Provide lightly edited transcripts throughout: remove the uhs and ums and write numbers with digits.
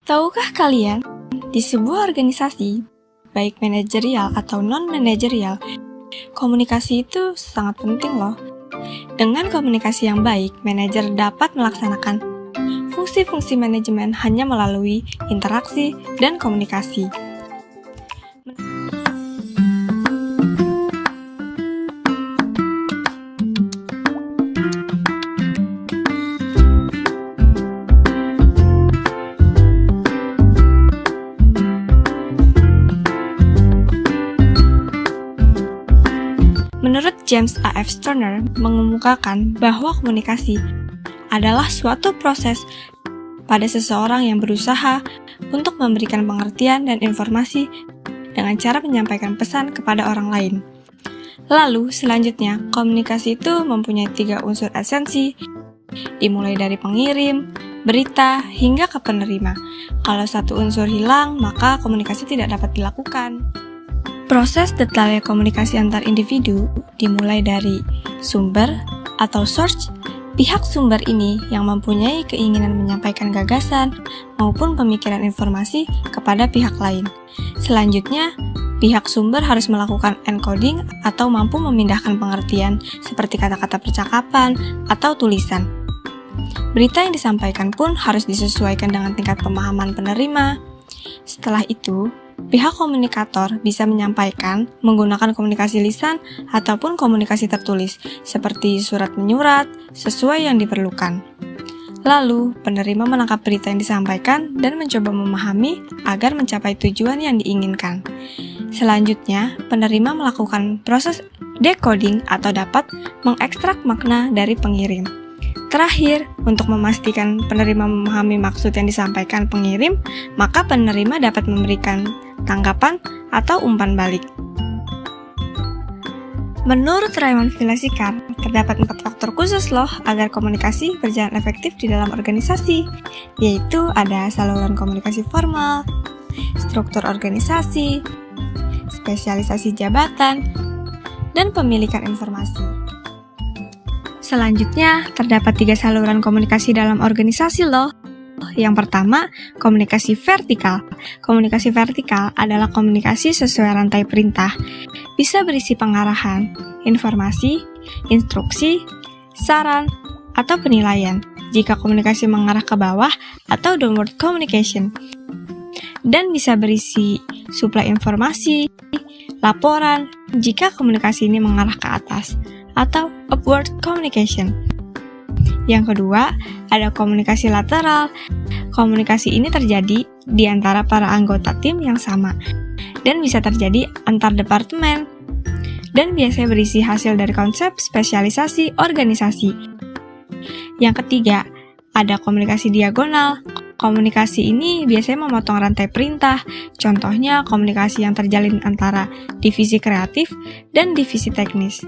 Tahukah kalian, di sebuah organisasi, baik manajerial atau non-manajerial, komunikasi itu sangat penting loh. Dengan komunikasi yang baik, manajer dapat melaksanakan fungsi-fungsi manajemen hanya melalui interaksi dan komunikasi. Menurut James A. F. Stoner mengemukakan bahwa komunikasi adalah suatu proses pada seseorang yang berusaha untuk memberikan pengertian dan informasi dengan cara menyampaikan pesan kepada orang lain. Lalu, selanjutnya, komunikasi itu mempunyai 3 unsur esensi, dimulai dari pengirim, berita, hingga ke penerima. Kalau satu unsur hilang, maka komunikasi tidak dapat dilakukan. Proses detailnya komunikasi antar individu dimulai dari sumber atau source. Pihak sumber ini yang mempunyai keinginan menyampaikan gagasan maupun pemikiran informasi kepada pihak lain. Selanjutnya, pihak sumber harus melakukan encoding atau mampu memindahkan pengertian seperti kata-kata percakapan atau tulisan. Berita yang disampaikan pun harus disesuaikan dengan tingkat pemahaman penerima. Setelah itu, pihak komunikator bisa menyampaikan menggunakan komunikasi lisan ataupun komunikasi tertulis, seperti surat menyurat, sesuai yang diperlukan. Lalu, penerima menangkap berita yang disampaikan dan mencoba memahami agar mencapai tujuan yang diinginkan. Selanjutnya, penerima melakukan proses decoding atau dapat mengekstrak makna dari pengirim. Terakhir, untuk memastikan penerima memahami maksud yang disampaikan pengirim, maka penerima dapat memberikan tanggapan atau umpan balik. Menurut Raymond Villasecar, terdapat 4 faktor khusus loh agar komunikasi berjalan efektif di dalam organisasi, yaitu ada saluran komunikasi formal, struktur organisasi, spesialisasi jabatan, dan pemilikan informasi. Selanjutnya, terdapat 3 saluran komunikasi dalam organisasi loh. Yang pertama, komunikasi vertikal. Komunikasi vertikal adalah komunikasi sesuai rantai perintah. Bisa berisi pengarahan, informasi, instruksi, saran, atau penilaian. Jika komunikasi mengarah ke bawah atau downward communication. Dan bisa berisi suplai informasi, laporan, jika komunikasi ini mengarah ke atas, atau upward communication. Yang kedua, ada komunikasi lateral. Komunikasi ini terjadi di antara para anggota tim yang sama dan bisa terjadi antar departemen dan biasanya berisi hasil dari konsep spesialisasi organisasi. Yang ketiga, ada komunikasi diagonal. Komunikasi ini biasanya memotong rantai perintah, contohnya komunikasi yang terjalin antara divisi kreatif dan divisi teknis.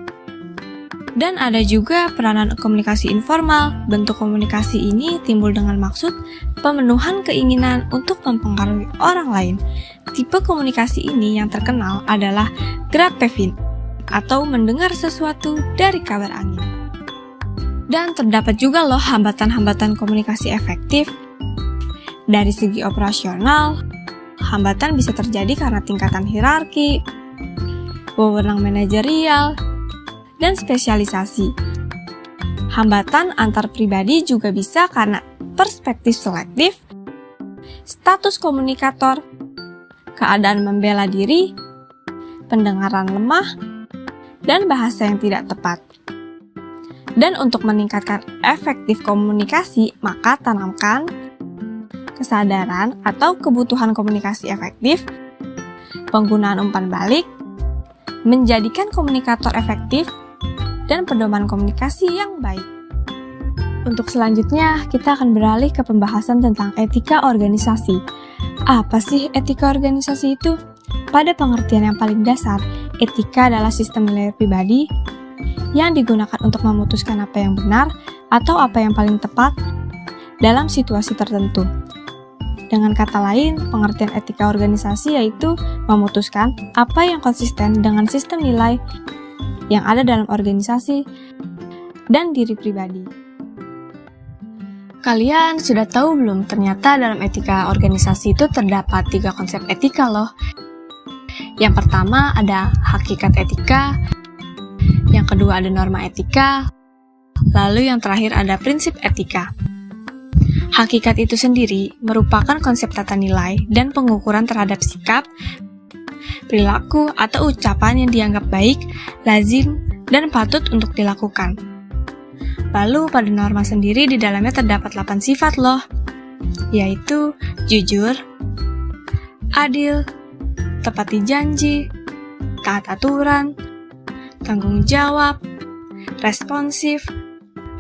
Dan ada juga peranan komunikasi informal. Bentuk komunikasi ini timbul dengan maksud pemenuhan keinginan untuk mempengaruhi orang lain. Tipe komunikasi ini yang terkenal adalah grapevine atau mendengar sesuatu dari kabar angin. Dan terdapat juga loh hambatan-hambatan komunikasi efektif. Dari segi operasional, hambatan bisa terjadi karena tingkatan hierarki, wewenang manajerial, dan spesialisasi. Hambatan antar pribadi juga bisa karena perspektif selektif, status komunikator, keadaan membela diri, pendengaran lemah, dan bahasa yang tidak tepat. Dan untuk meningkatkan efektif komunikasi, maka tanamkan kesadaran atau kebutuhan komunikasi efektif, penggunaan umpan balik, menjadikan komunikator efektif, dan pedoman komunikasi yang baik. Untuk selanjutnya, kita akan beralih ke pembahasan tentang etika organisasi. Apa sih etika organisasi itu? Pada pengertian yang paling dasar, etika adalah sistem nilai pribadi yang digunakan untuk memutuskan apa yang benar atau apa yang paling tepat dalam situasi tertentu. Dengan kata lain, pengertian etika organisasi yaitu memutuskan apa yang konsisten dengan sistem nilai yang ada dalam organisasi dan diri pribadi. Kalian sudah tahu belum, ternyata dalam etika organisasi itu terdapat 3 konsep etika loh. Yang pertama ada hakikat etika, yang kedua ada norma etika, lalu yang terakhir ada prinsip etika. Hakikat itu sendiri merupakan konsep tata nilai dan pengukuran terhadap sikap, perilaku, atau ucapan yang dianggap baik, lazim, dan patut untuk dilakukan. Lalu pada norma sendiri di dalamnya terdapat 8 sifat loh, yaitu jujur, adil, tepati janji, taat aturan, tanggung jawab, responsif,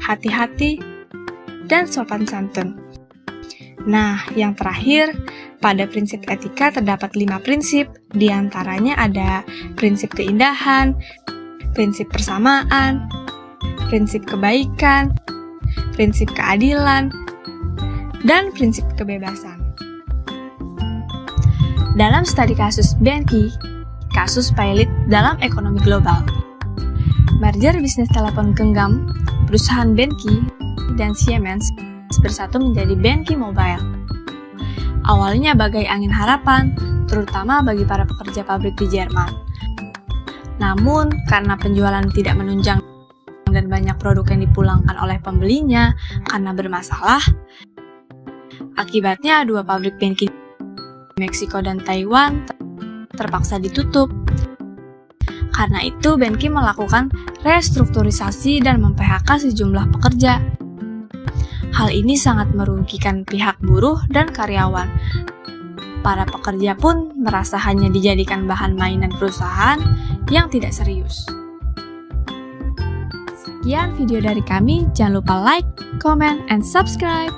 hati-hati, dan sopan santun. Nah, yang terakhir, pada prinsip etika terdapat 5 prinsip, diantaranya ada prinsip keindahan, prinsip persamaan, prinsip kebaikan, prinsip keadilan, dan prinsip kebebasan. Dalam studi kasus Benki, kasus pilot dalam ekonomi global, merger bisnis telepon genggam, perusahaan Benki dan Siemens bersatu menjadi Benki Mobile. Awalnya bagai angin harapan, terutama bagi para pekerja pabrik di Jerman. Namun, karena penjualan tidak menunjang dan banyak produk yang dipulangkan oleh pembelinya karena bermasalah, akibatnya 2 pabrik Benki di Meksiko dan Taiwan terpaksa ditutup. Karena itu, Benki melakukan restrukturisasi dan mem-PHK sejumlah pekerja. Hal ini sangat merugikan pihak buruh dan karyawan. Para pekerja pun merasa hanya dijadikan bahan mainan perusahaan yang tidak serius. Sekian video dari kami, jangan lupa like, comment, and subscribe.